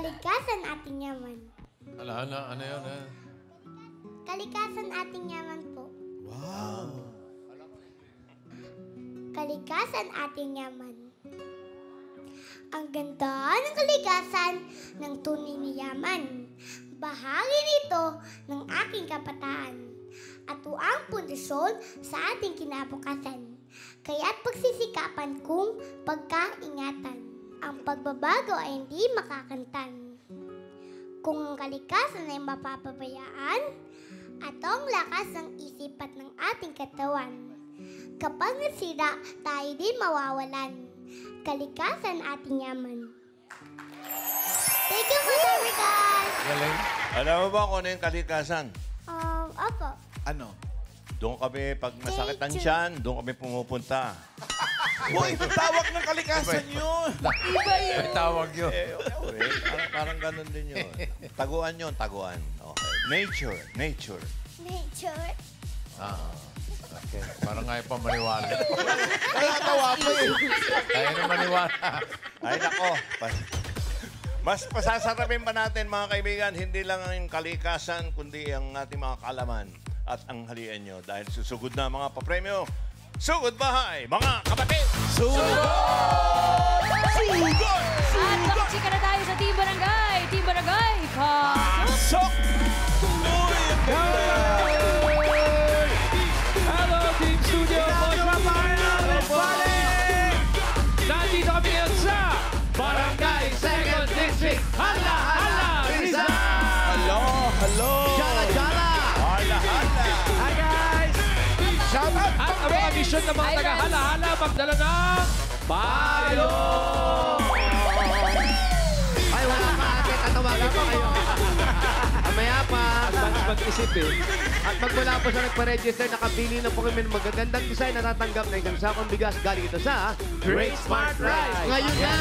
Kalikasan ating yaman. Ano yun? Kalikasan ating yaman po. Wow. Kalikasan ating yaman. Ang ganda ng kalikasan ng tunay na yaman. Bahagi nito ng aking kabataan at ang pundasyon sa ating kinabukasan. Kaya't pagsisikapan kong pagkaingatan. Ang pagbabago ay hindi makakantan. Kung ang kalikasan ay mapapabayaan at ang lakas ng isip at ng ating katawan. Kapag nasira, tayo din mawawalan. Kalikasan ating yaman. Thank you, Madam Rican! Galing. Alam mo ba kung ano yung kalikasan? Opo. Ano? Doon kami, pag masakit ang tiyan, doon kami pumupunta. Uy, tawag ng kalikasan yun. May tawag yun. Parang ganun din yun. Taguan yun, taguan. Okay. Nature. Nature. Okay. Parang nga yung pamaniwala. Nakatawa pa eh. Kaya na maniwala. Ay, nako. Mas pasasarapin pa natin, mga kaibigan, hindi lang ang kalikasan, kundi ang ating mga kaalaman at ang halian nyo. Dahil susugod na mga papremyo. Sugod bahay, mga kapatid! At nakachika na tayo sa Team Barangay. Team Barangay, pasok! Hello, Team Studio! Nandito kami ngayon sa Barangay 2nd District. Hala, hala, Rizal! Hello. Hala, hala! Hi, guys. Shout out. At ang mga mission ng mga taga-hala-hala, magdala ng payo! Ay, wala pa ate. Tatawagan ko kayo. Mamaya pa. Advance mag-isip eh. At magmula po sa nagpa-register, nakabili na po kami ng magagandang design na natanggap na isang sakong bigas galing ito sa Great Smart Rice. Ngayon na.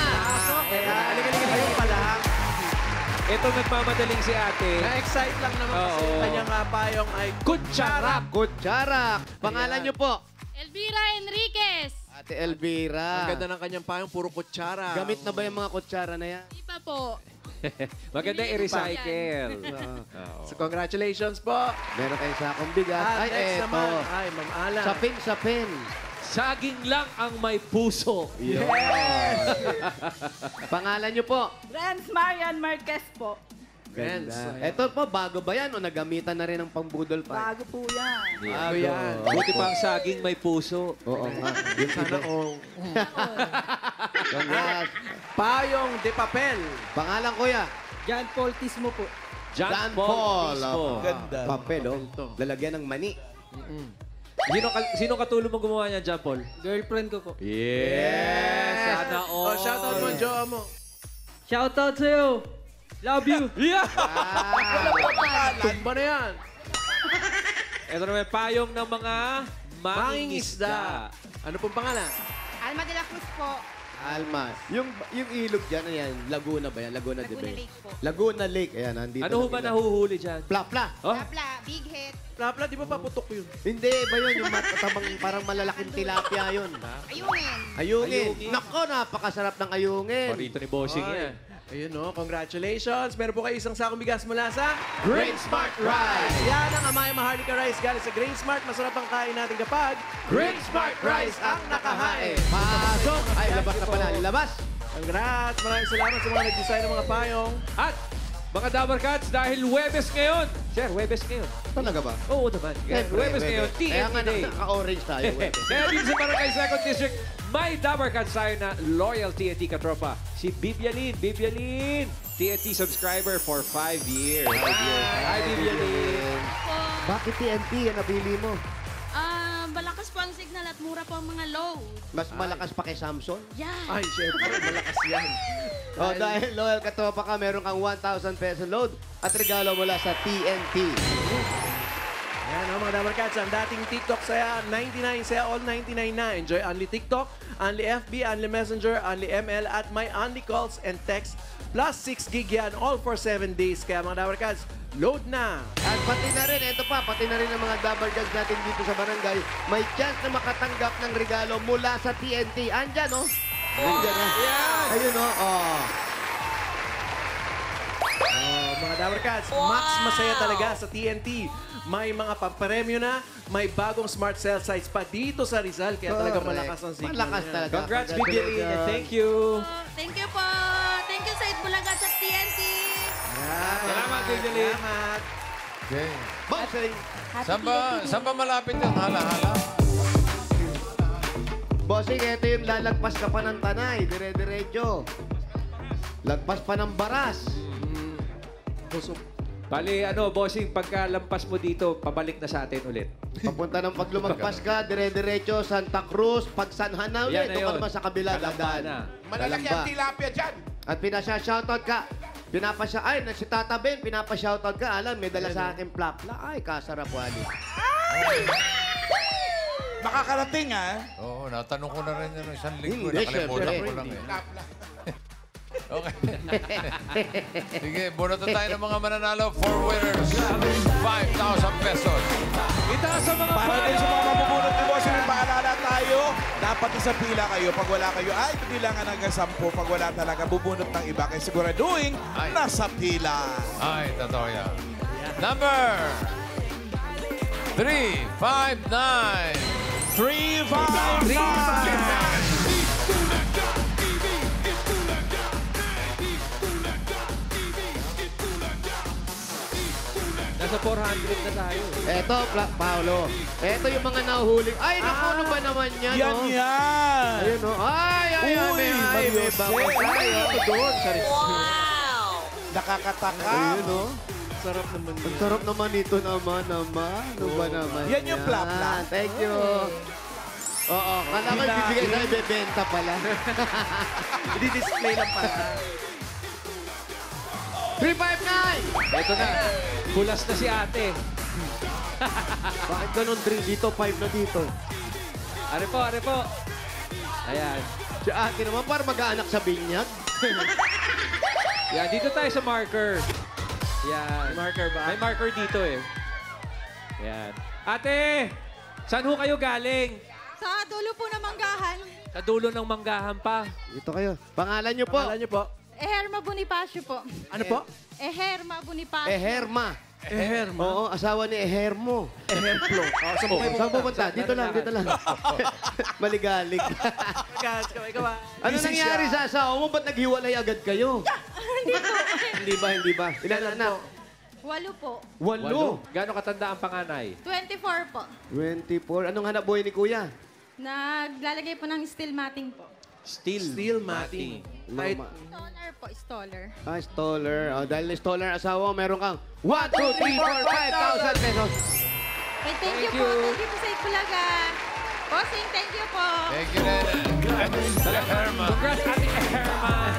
Halika pa lang. Ito nagmamadaling si ate. Na-excite lang naman kasi Oo. yung kanyang payong ay Kutsarak. Kutsarak. Pangalan niyo po? Elvira Enriquez. Ate Elvira. Ang ganda ng kanyang payong, puro kutsara. Gamit na ba yung mga kutsara na yan? Iba po. Maganda i-recycle. So, congratulations po. Meron kayong sakong bigas. At Ay, next eto. naman, ay, Ma'am Ala. Sapin. Saging lang ang may puso. Yes! Pangalan niyo po? Renz Marian Marquez po. Ganda. Ito po, bago ba yan o nagamitan na rin ng pambudol pa? Bago po yan. Bago yan. Buti pa ang saging may puso. Oo nga. Yung Sana iba. all. Congrats. Payong de papel. Pangalan kuya? John Paul Tismo po. John Paul Tismo. Oh. Ganda. Papel, oh. Lalagyan ng mani. Sino katulong mo gumawa niya, John Paul? Girlfriend ko po. Yes! Sana all. Oh, shoutout mo, Joa mo. Shoutout sa'yo. Love you. Yeah! Pangalan ba na yan? Ito naman payong ng mga mangingisda. Mangingisda. Ano pong pangalan? Alma de la Cruz po. Almas. Yung ilog dyan, ano yan? Laguna ba yan? Laguna, di ba? Laguna Lake po. Laguna Lake. Ayan, nandito. Ano ho ba nahuhuli dyan? Plapla. Oh? Tapla, big head. Plapla, di ba paputok yun? Hindi, ba yun? Yung matatabang parang malalaking tilapia yun. Ayungin. Ayungin. Nako, napakasarap ng ayungin. Parito ni Bossing Ay. yan. Ayun, no. Congratulations. Meron po kayo isang sakong bigas mula sa Great Smart Rice. Yan ang Amaya Maharlika Rice galing sa Grain Smart. Masarap ang kain natin kapag Great Smart Rice ang nakahain. Pasok. Ay, labas na pala. Labas. Congrats! Maraming salamat sa mga nag-design ng mga payong. At mga Dabar Cats, dahil Huwebes ngayon. Sir, Huwebes ngayon. Talaga ba? Oo naman. Huwebes ngayon, Kaya nga TNT Day. naka-orange tayo. Kaya dito sa Barangay 2nd District, may Dabar Cats tayo na loyal TNT katropa. Si Bibialin. TNT subscriber for 5 years. Hi, Bibialin. Bakit TNT ang napili mo? Malakas po ang signal at mura po ang mga low. Mas malakas pa kay Samsung? Yan. Ay, syempre, malakas yan. Oh, dahil loyal ka to pa ka, meron kang 1,000 peso load at regalo mula sa TNT. Yan, mga Dabar Cats, ang dating TikTok saya 99, saya all 99 na. Enjoy only TikTok, only FB, only Messenger, only ML, at my only calls and text. Plus 6 gig yan, all for 7 days. Kaya mga Dabar Cats, load na! At pati na rin, ito pa, pati na rin ang mga Dabar Dogs natin dito sa barangay, may chance na makatanggap ng regalo mula sa TNT. Andyan, oh. Andyan, oh. Ayun, oh. Oh. Mga Dabar Cats, max masaya talaga sa TNT. May mga papremyo na, may bagong smart cell sites pa dito sa Rizal. Kaya talaga malakas ang signal. Malakas niya. talaga. Congrats, Bibialin, and thank you. Thank you po. Thank you sa Itbulaga sa TNT. Salamat, Bibialin. Salamat. Okay. Bossing. Saan ba malapit yung hala-hala? Bossing, ito yung lalagpas ka pa ng Tanay. Dire-diretso. Lagpas pa ng Baras. Bali, bossing, pagka lampas mo dito, pabalik na sa atin ulit. Papunta ng pag lumagpas ka, dire-diretso, Santa Cruz, pag Sanhan na ulit. Yan na Ito yun. naman sa kabila, Kalamba dadaan. na. Malalaki ang tilapia dyan. At pinasya-shoutout ka. Si Tata Ben, pinapa-shoutout ka. Alam, may dala sa akin plapla. Ay, kasarap wali. Makakarating, ha? Oo, natanong ko na rin yun isang linggo. Hindi, Nakalimutan syempre, ko lang hindi. eh. Okay. Sige, bunutan tayo ng mga mananalo. 4 winners. 5,000 pesos. Itaas sa mga Para din sa mga mabubunot ni Boss, may paalala tayo, dapat isa pila kayo. Pag wala kayo, ay, bilangan hanggang 10. Pag wala talaga, bubunot ng iba. Kaya siguraduhin, Ay. nasa pila. Ay, totoo yan. Number 359. 3-5-5. Nasa 400 na tayo. Eto, Paolo. Eto yung mga nahuhuling. Ay, naku, ano ba naman yan, Yan no? yan. Ayun, no? Ay, Uy, may Mariose. bango tayo. Ito doon, sa Nakakataka. Ayun, no? Sarap naman Ang yun. sarap naman nito naman. Ano ba naman? Yan yung plapla. Thank you. Oo, kala ko bibigay sa ibebenta pala. I-display lang pala. 359! Ito na. Pulas na si ate. Bakit ganun 3 dito, 5 na dito? Are po. Ayan. Si ate naman para mag-aanak sa binyag. Yan, dito tayo sa marker. Yan. Marker ba? May marker dito eh. Yan. Ate! Saan ho kayo galing? Sa dulo po ng Manggahan, Sa dulo ng manggahan pa. Dito kayo. Pangalan nyo po? Pangalan niyo po? Eherma Bonifacio po. Ano po? Eherma Bonifacio. Eherma. Eherma. Oo, asawa ni Ehermo. Ehemplo. Oh, saan po kayo Saan pupunta? Dito lang. Maligalig. Guys, ikaw ba? Ano nangyari sa asawa mo? Ba't naghiwalay agad kayo? Hindi ba? Ilan anak? 8 po. 8. Gano'ng katanda ang panganay? 24 po. 24. Anong hanap buhay ni Kuya? Naglalagay po ng steel matting po. Steel matting. Kahit Stoller po, stoller. Ah, stoller. Oh, dahil ni stoller asawa, meron kang 1, 2, 3, 4, 5,000 pesos. Okay, thank you po. Thank you po sa Itbulaga. Bossing, thank you po. Thank you, Nene. Herman. Congrats, Ate Herman.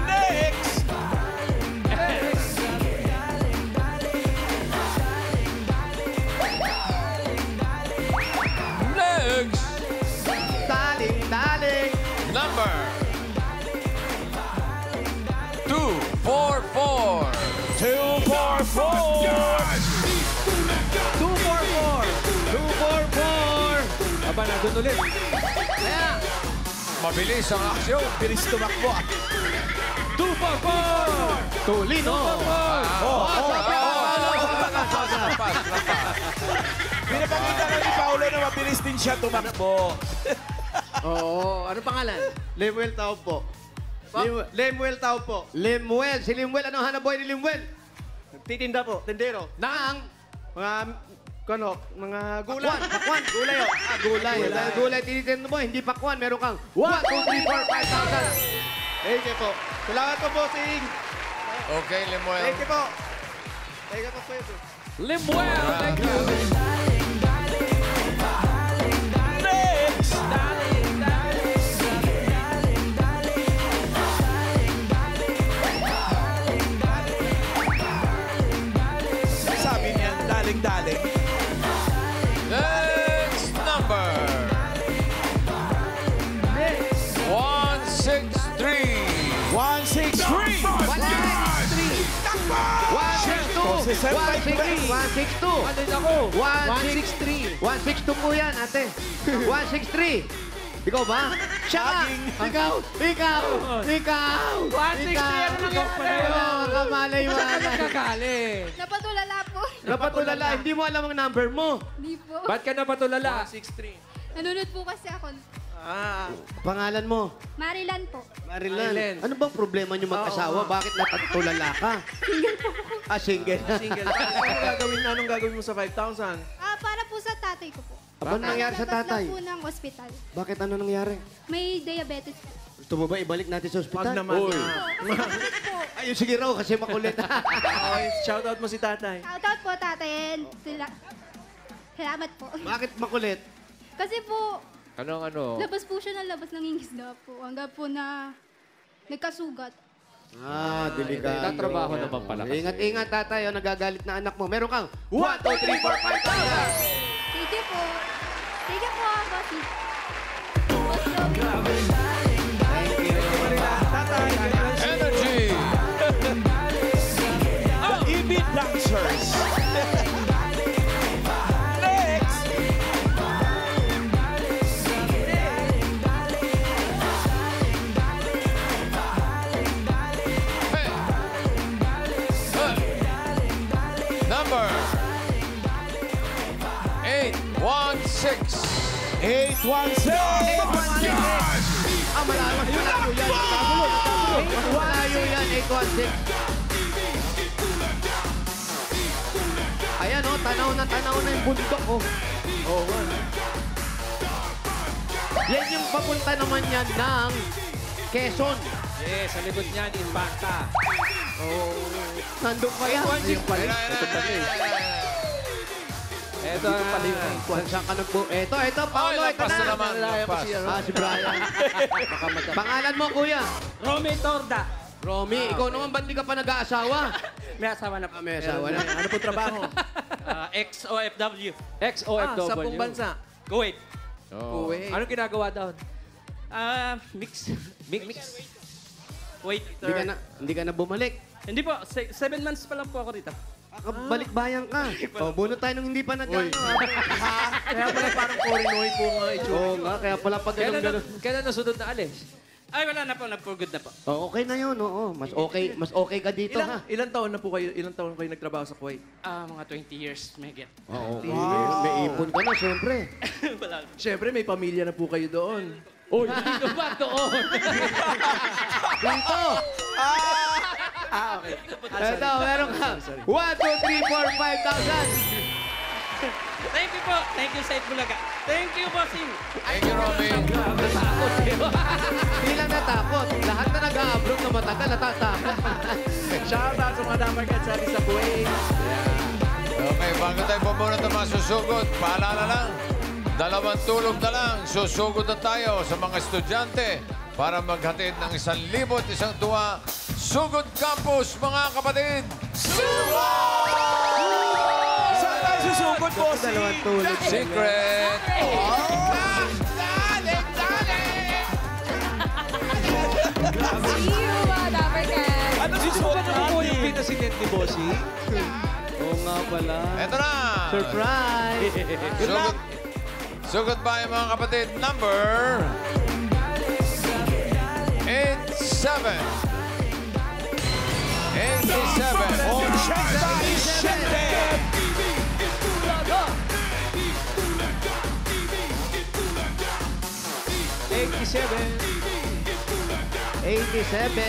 Next! Next, Daling. number 244. 244. Aba, nandun ulit. Kaya, Mabilis ang aksyon. Bilis tumakbo. 244! Tulino. Pinapakita na ni Paolo na mabilis din siya tumakbo. Oo. Ano pangalan? Lemuel Tao po. Lemuel Tao po. Lemuel. Si Lemuel, anong hanap buhay ni Lemuel? Titinda po. Tindero. Nang Mga gulay. Pakwan. Gulay, oh. Gulay. Dahil gulay tinitin mo, hindi pakwan. Meron kang 1, 2, 3, 4, 5,000. Thank you po. Salamat po, bossing. Okay, Lemuel. Thank you po. Thank you po, Pedro. Limuel, thank you. Next! Sabi niya, daling-daling. Next number 163. 163! 162. 162. 162 po yan, ate. 163. Ikaw ba? Siya ka! Ikaw! 160, ano nangyari sa'yo? Kamalay mo. Nagkakali. Napatulala po. Napatulala, hindi mo alam ang number mo. Hindi po. Ba't ka napatulala? 163. Nanonood po kasi ako. Pangalan mo? Marilan po. Marilyn. Ano bang problema niyo mag-asawa? Bakit napatulala ka? Single. Single. Anong gagawin mo sa 5,000? Para po sa tatay ko po. Ano nangyari sa tatay? Labas lang po ng ospital. Bakit ano nangyari? May diabetes po. Gusto mo ba ibalik natin sa ospital? Wag naman. Ayun, sige raw kasi makulit. Okay, shoutout mo si tatay. Shoutout po tatay. Salamat po. Bakit makulit? Kasi po, Anong? labas po siya ng labas ng ingisda po. Hanggang po na nagkasugat. Delikado. Tatrabaho naman pala kasi. Ingat-ingat, tatay. Nagagalit na anak mo. Meron kang 1, 2, 3, 4, 5,000. Sige po. Sige po, bossy. Energy! EB Dancers. Next! Hey! Number 816. 816. Malayo yan. Malayo yan, 816. Ayan, tanaw na yung bundok, Oo, Yan yung papunta naman yan ng Quezon. Yes, sa likod niyan, Impacta. Nandun pa yan. Ito saan ka nagpo? Ito, Paolo, ito lampas na na. naman. Lampas. Si Brian. Pangalan mo, kuya? Romy Torda. Romy, ikaw naman, ba't di ka pa nag-aasawa? May asawa na po. May asawa na. Ano po trabaho? XOFW. XOFW. Sa pong bansa. Kuwait. Kuwait. Anong ginagawa doon? Mix. Mix. Wait. Hindi ka na bumalik. Hindi po. 7 months pa lang po ako rito. Balik bayan ka. Bunot tayo nung hindi pa nag-ano. Kaya pala parang Korinoy po nga itsura. Oo nga, kaya pala pag gano'n. Kailan nasunod na alis? Ay, wala na po. Nag-for-good na po. Okay na yun, oo. Mas okay ka dito, ha? Ilang taon na po kayo? Ilang taon kayo nagtrabaho sa Kuwait? Mga 20 years, may get. Oo. May ipon ka na, syempre. Wala. Siyempre, may pamilya na po kayo doon. Uy, dito ba doon? Dito! Okay. Ito, meron ka. 1, 2, 3, 4, 5,000. Thank you po. Thank you, Said Bulaga. Thank you, bossing. Thank you, Robin. Hindi lang natakot. Lahat na nag-a-abroad na matagal, natatakot. Shoutout sa mga damar sa Kuwait. Okay, bago tayo pumunod ng mga susugod, paalala lang, 2 tulog na lang, susugod na tayo sa mga estudyante para maghatid ng 1,000 at 1 tuwa. Sugod Campus, mga kapatid! Saan tayo susugod, bossing? Dalawang tulog. Secret! See you, Dabarkan. Ano susuot Ano po yung natin? pinasinent ni Bossy? Oo nga pala. Eto na! Surprise! Sugod ba yung mga kapatid? Number 87. 87. Oh, check that! Check that! 87.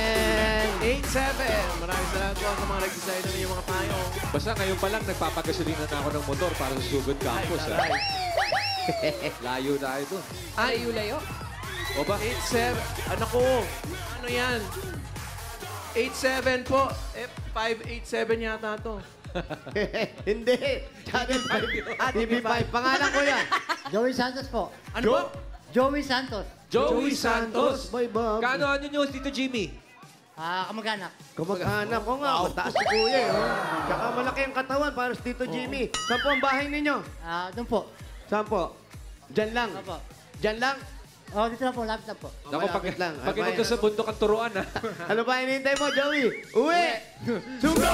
Maraming salamat po sa mga nag-design na yung mga tayo. Basta ngayon pa lang, nagpapagasolina na ako ng motor para sa Sugod Campus. Layo na ito. Layo. O ba? 87. Anak ko. Ano yan? 87 po. 587 yata to. Hindi. Channel 5. TV5. Pangalan ko yan. Joey Santos po. Ano po? Joey Santos. Joey Santos. Bye, Bob. Kano ano nyo dito, Jimmy? Kamag-anak. Kamag-anak ko nga. Mataas si Kuya. Tsaka malaki ang katawan para sa Tito Jimmy. Saan po ang bahay ninyo? Doon po. Saan po? Diyan lang. Opo. Diyan lang? Dito lang po. Lapit lang po. Naku, malapit lang. pag inunod sa bundok ang turuan, ha? Ano ba hinihintay mo, Joey? Uwi! Sugod!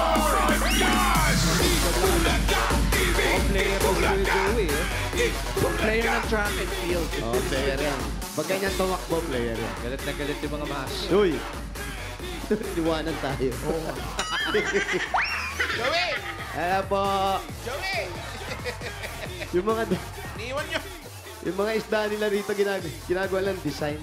Player of Joey, eh. Player ng track and field. Oh, player yan. Pag ganyan tumakbo, player yan. Galit na galit yung mga mas. Uy! Iwanan tayo. Joey! Ayan po. Joey! Yung mga... Niiwan nyo. Yung mga isda nila rito ginagawa lang design.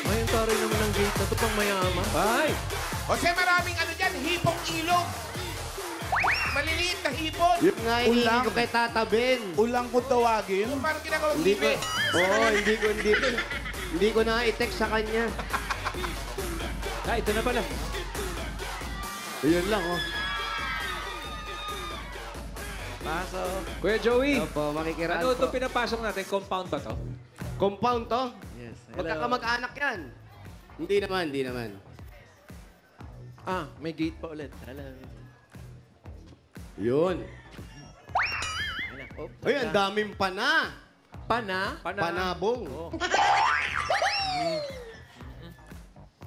Ay, ang taray naman ng gate na ito pang mayaman. Ay! Jose, maraming ano dyan, hipong ilog. Maliliit na hipon. Yung nga hinihingi ko kay Tata Ben. Ulang kung tawagin. Yung parang ginagawang Hindi ko... libe. Oo, hindi ko na i-text sa kanya. Ay, ito na pala. Yun lang, oh. Pasok. Kuya Joey, Opo, makikiraan ano po. ito pinapasok natin? Compound ba to? Compound to? Yes. Magkakamag-anak yan. Hindi naman. Ah, may gate pa ulit. Hello. Yun. Oh, Ay, ang daming pana. Pana? Panabong. Oh.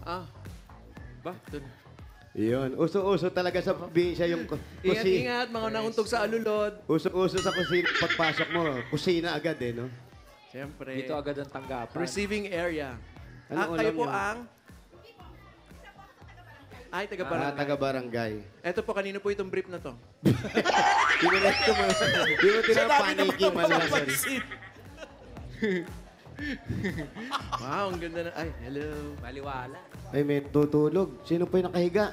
Ah. Ba? Dun. Yun. Uso-uso talaga sa probinsya yung kusina. Ingat-ingat, mga nauntog sa alulod. Uso-uso sa kusina. Pagpasok mo, kusina agad eh, no? Siyempre. Dito agad ang tanggapan. Receiving area. Ano Kayo ulam po niyo? ang... Ay, taga-barangay. Taga-barangay. Eto po, kanino po itong brief na to? Di mo tinapaniki man lang. Wow, ang ganda na... Ay, hello. Maliwala. Ay, may tutulog. Sino po yung nakahiga?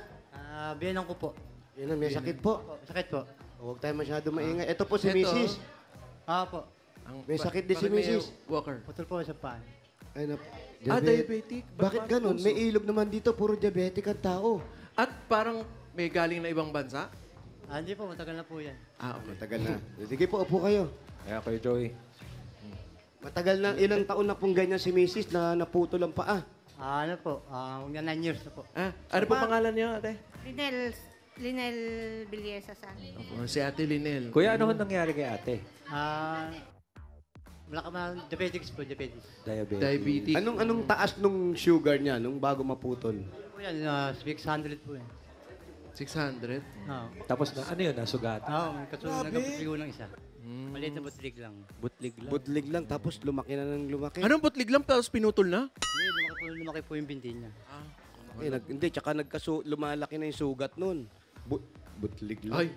Biyanang ko po. Yan, may sakit po. Sakit po. Huwag tayo masyado maingay. Ito po si Ito. Mrs. Po. May sakit din si Mrs. Walker. Putol po sa paan. Ay, Diabetic. Bakit ganun? May ilog naman dito. Puro diabetic ang tao. At parang may galing na ibang bansa? Hindi po, matagal na po yan. Ah, okay. Matagal na. Sige po, upo kayo. Kaya Kuya Joey. Matagal na, ilang taon na pong ganyan si Mrs. na naputol ang paa. Ano po, 9 years na po. Ah, ano po pangalan niyo, ate? Linel Villesa sa akin. Opo, si Ate Linel. Kuya, ano ang nangyari kay ate? Wala ka man, diabetics po, diabetes. Diabetes. Anong taas nung sugar niya nung bago maputol? Po yan, 600 po yan. 600? Oo. Tapos na, ano yun, nasugat? May kasunod nagkaputligo ng isa. Maliit na butlig lang. Butlig lang. Butlig lang, tapos lumaki na ng lumaki. Anong putlig lang tapos pinutol na? Hindi, lumaki po yung binti niya. Hindi, tsaka lumalaki na yung sugat nun. Butlig lang. Ay.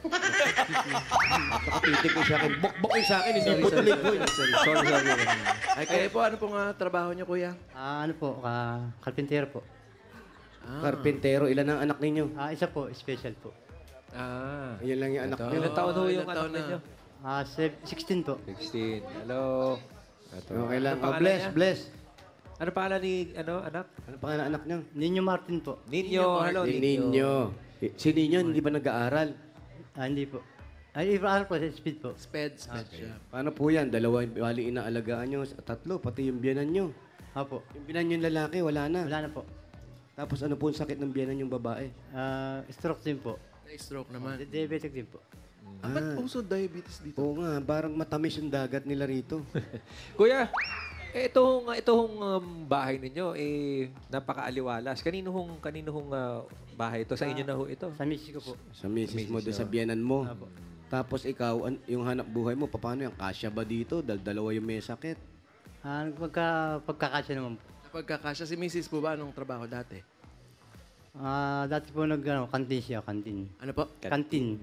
Tsaka titig ko sa akin. Bokbok yung sa akin, hindi butlig ko. Sorry. Ay, kayo po, ano pong trabaho niyo, kuya? Ano po, karpintero po. Karpintero, ilan ang anak ninyo? Isa po, special po. Iyan lang yung anak niyo. Ilan taon ho yung Ilan anak taon na? ninyo? 16 po. 16. Hello. Ito. Okay lang. Ano pangalan Bless, niya? bless. Ano pangalan ni, anak? Ano pangalan anak niyo? Nino Martin po. Ninyo. Hello, Si Ninyo. Ninyo. Si Ninyo, hindi ba nag-aaral? Hindi po. Ano po, speed po. Sped siya. Paano po yan? Dalawa yung bali inaalagaan nyo. Tatlo, pati yung biyanan nyo. Opo. Yung biyanan yung lalaki, wala na. Wala na po. Tapos ano po yung sakit ng biyanan yung babae? Stroke din po. Na-stroke naman. Diabetic din po. Ba't uso diabetes dito? Oo nga, parang matamis yung dagat nila rito. Kuya, itong bahay ninyo, napaka-aliwalas. Kanino hong bahay ito? Sa inyo na ho ito? Sa misis ko po. Sa misis mo, doon sa biyanan mo. Tapos ikaw, yung hanap buhay mo, paano yung kasya ba dito? Dalawa yung may sakit. Pagkakasya naman po. Pagkakasya, si Mrs. po ba anong trabaho dati? Dati po kantin siya, kantin. Ano po? Kantin.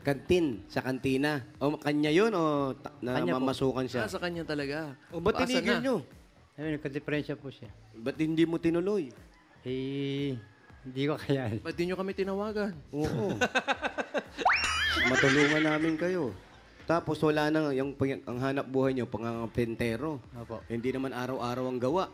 Kantin, sa kantina. O kanya yun o Kanya po. mamasukan siya? Sa kanya talaga. O ba't Paasa tinigil na? nyo? Nagka-diferensya po siya. Ba't hindi mo tinuloy? Hindi ko kaya. Ba't di nyo kami tinawagan? Oo. Matulungan namin kayo. Tapos wala na, ang hanap buhay nyo, pangangapentero. Opo. Hindi naman araw-araw ang gawa.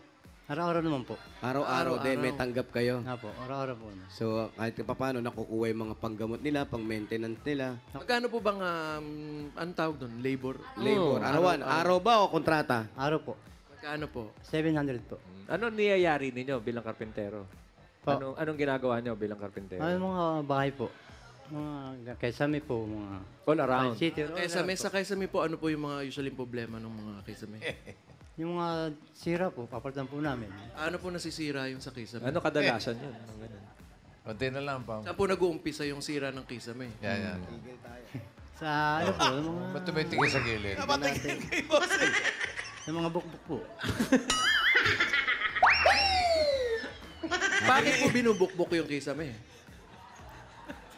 Araw-araw naman po. Araw-araw din may tanggap kayo. Opo, araw-araw po. So, kahit paano, nakukuha yung mga panggamot nila, pang-maintenance nila. Magkano po bang, anong tawag doon? Labor? Labor. Araw ba o kontrata? Araw po. Magkano po? 700 po. Anong niyayari ninyo bilang karpintero? Po. Anong ginagawa nyo bilang karpintero? Mga bahay po. Mga kaisami po, mga... All around. City. Sa kaysami po, ano po yung mga usually problema ng mga kaysami? Yung mga sira po, papalitan po namin. Ano po nasisira yung sa kaysami? Ano kadalasan yun? Ganun. Kunti na lang, Pam. Saan po nag-uumpisa yung sira ng kisame? Yan. Sa ano po, yung mga... Ba't tumitingin sa gilid? Yung mga bukbuk po. Bakit po binubukbok yung kisame?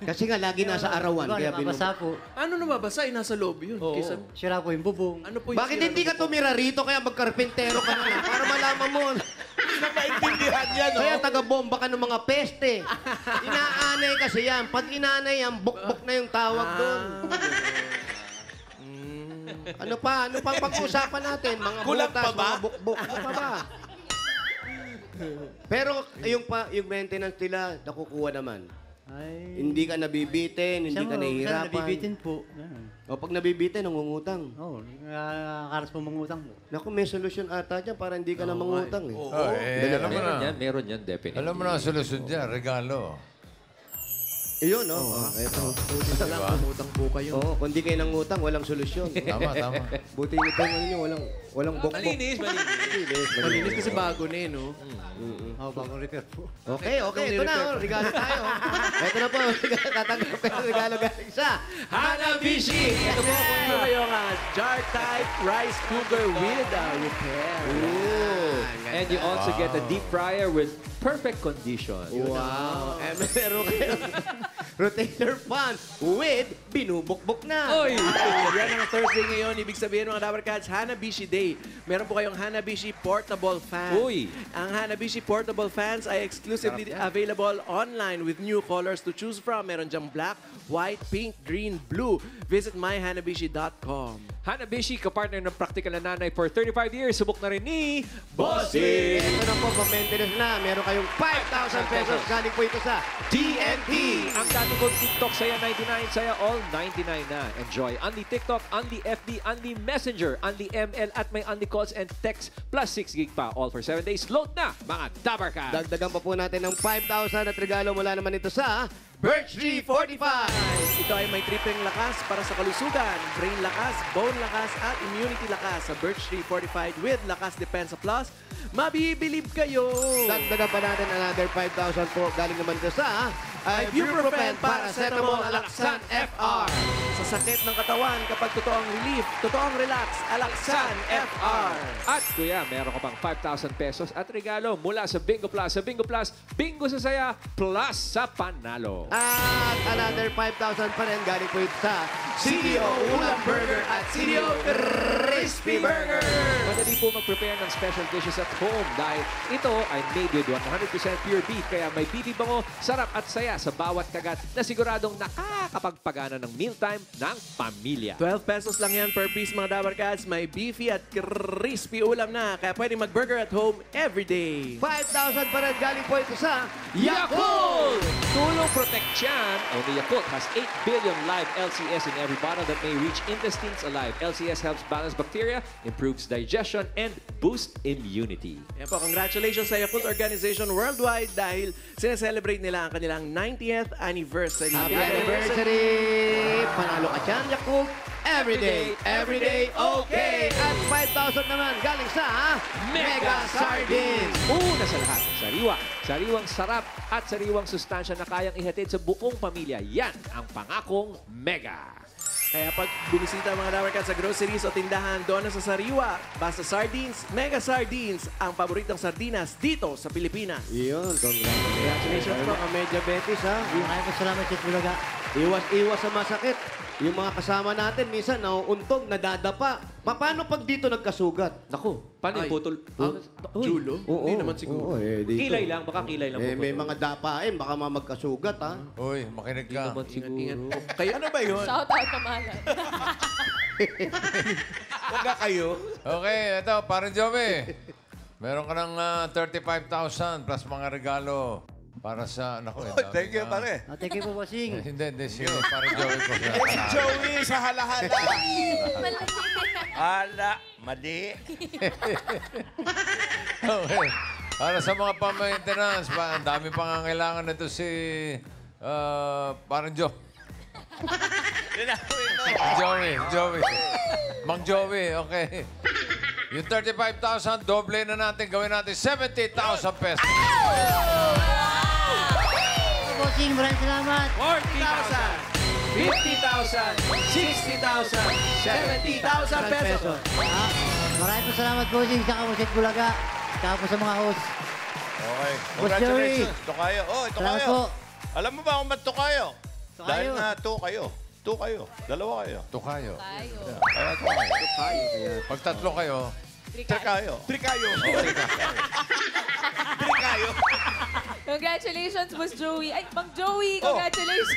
Kasi nga, lagi nasa arawan. Diba, Kaya nababasa po. Ano nababasa? Nasa loob yun. Oo. Kisame. Sira po yung bubong. Ano po yung Bakit sira hindi ng ka tumira rito kaya magkarpintero ka na lang para malaman mo? Hindi na maintindihan yan, Kaya taga-bomba ka ng mga peste. Inaanay kasi yan. Pag inanay yan, bukbok na yung tawag doon. Ano pa? Ano pang pag-usapan natin? Mga Kulang butas, pa ba? mga bukbok. Ano pa ba? Pero yung maintenance nila, nakukuha naman. Ay... Hindi ka nabibitin, hindi ka nahihirapan. nabibitin po. Ganun. O pag nabibitin, nangungutang. Oo, nakakaras po mangutang po. Naku, may solusyon ata dyan para hindi ka na mangutang. Alam mo na. Meron yan, definitely. Alam mo na ang solusyon dyan, regalo. Iyon, no? Ito. Utang po kayo. Oo, kung di kayo nangutang, walang solusyon. Tama. Buti nyo tayo ninyo, walang bukbok. Malinis kasi bago na eh, no? Oo, bagong repair po. Okay. Ito na, regalo tayo. Ito na po, tatanggap kayo ng regalo galing sa Hanabishi! Ito po, kung ano kayong jar type rice cooker with repair. And you also get a deep fryer with perfect condition. Wow. Meron kayong rotator fan with binubukbok na. Oy! Yan ang Thursday ngayon. Ibig sabihin mga Dabber Cats, Hanabishi Day. Meron po kayong Hanabishi Portable Fan. Uy! Ang Hanabishi Portable Fans ay exclusively available online with new colors to choose from. Meron dyang black, white, pink, green, blue. Visit myhanabishi.com. Hanabishi, kapartner ng practical na nanay for 35 years. Subok na rin ni Bossy! Ito na po, pa-maintenance na. Meron kayong 5,000 pesos. Galing po ito sa TNT. Ang dati kong TikTok, saya 99, saya all 99 na. Enjoy Unli TikTok, Unli FB, Unli Messenger, Unli ML at may Unli calls and text plus 6 gig pa. All for 7 days. Load na, mga Dabber Cats! Dagdagan pa po natin ng 5,000 at regalo mula naman ito sa Birch Tree 45. Ito ay may tripleng lakas para sa kalusugan, brain lakas, bone lakas, at immunity lakas sa Birch Tree 45 with Lakas Depensa Plus. Mabibilib kayo! Dagdagan pa natin another 5,000 po. Galing naman ito sa Ibuprofen Paracetamol Alaxan FR. Sa sakit ng katawan, kapag totoong relief, totoong relax, Alaxan FR. At kuya, meron ka pang 5,000 pesos at regalo mula sa Bingo Plus. Sa Bingo Plus, bingo sa saya, plus sa panalo. At another 5,000 pa rin. Galing po ito sa CDO Ulam Burger at CDO Crispy Burger. Madali po mag-prepare ng special dishes at home dahil ito ay made with 100% pure beef. Kaya may beefy bango, sarap at saya sa bawat kagat na siguradong nakakapagpagana ng mealtime ng pamilya. 12 pesos lang yan per piece mga Dabber Cats. May beefy at crispy ulam na. Kaya pwede mag-burger at home every day. 5,000 pa rin. Galing po ito sa Yakult! Tulong proteksyon. Only Yakult has 8 billion live LCS in every bottle that may reach intestines alive. LCS helps balance bacteria, improves digestion, and boost immunity. Yan po, congratulations sa Yakult Organization Worldwide dahil sineselebrate nila ang kanilang 90th anniversary. Happy anniversary! Panalo ka dyan, Yakult. Every day, okay! At 5,000 naman galing sa Mega Sardines. Una sa lahat, sariwang sarap at sariwang sustansya na kayang ihatid sa buong pamilya. Yan ang pangakong Mega. Kaya pag bumisita mga Dabber Cats sa groceries o tindahan, doon na sa Sariwa, basta Sardines, Mega Sardines, ang paboritong sardinas dito sa Pilipinas. Yun, congratulations po, Kamedya Betis, ha? Maraming salamat sa Bulaga. Iwas sa masakit. Yung mga kasama natin, minsan nauuntog, nadadapa. Paano pag dito nagkasugat? Naku, paano yung putol? Julo? Oo, Hindi naman siguro. dito. Kilay lang, baka kilay lang. May mga dapain, baka magkasugat, ha? Uy, makinig ka. Siguro. Kayo, Ano ba yun? Shout out kamalan. Huwag ka kayo. Okay, ito, parang Joey. Meron ka ng 35,000 plus mga regalo para sa... Naku, Thank you, pare. Thank you po, bossing. Hindi. Sige, parang Joey ko. Si Joey sa halahala. Ala, mali. Okay. Para sa mga pa-maintenance, ang dami pangangailangan nito si... parang Joey. Mang Joey, okay. Yung 35,000, doble na natin. Gawin natin 70,000 pesos. bossing. Maraming salamat. 40,000, 50,000, 60,000, 70,000 pesos. Maraming po salamat, bossing. Saka po, Seth Bulaga. Saka po sa mga host. Okay. Boss Joey. Congratulations. Tokayo. Oh, Salamat Tokayo. po. Alam mo ba kung ba't Tokayo? Tokayo. Dahil nga kayo. Kayo. Dalawa kayo. Tukayo. Tayo. Kaya Tokayo. Pag tatlo kayo, Trikayo. Trikayo. Congratulations, Boss Joey. Ay, Mang Joey, congratulations.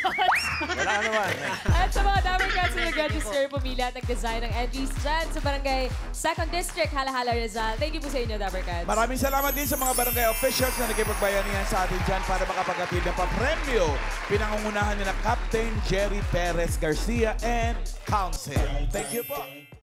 Wala naman. At sa mga Dabber Cats na nag-register, pumili at nag-design ng entries dyan sa Barangay 2nd District, Halahala, Rizal. Thank you po sa inyo, Dabber Cats. Maraming salamat din sa mga barangay officials na nakipagbayanihan sa atin dyan para makapaghatid ng papremyo. Pinangungunahan nila Captain Jerry Perez Garcia and Council. Thank you po.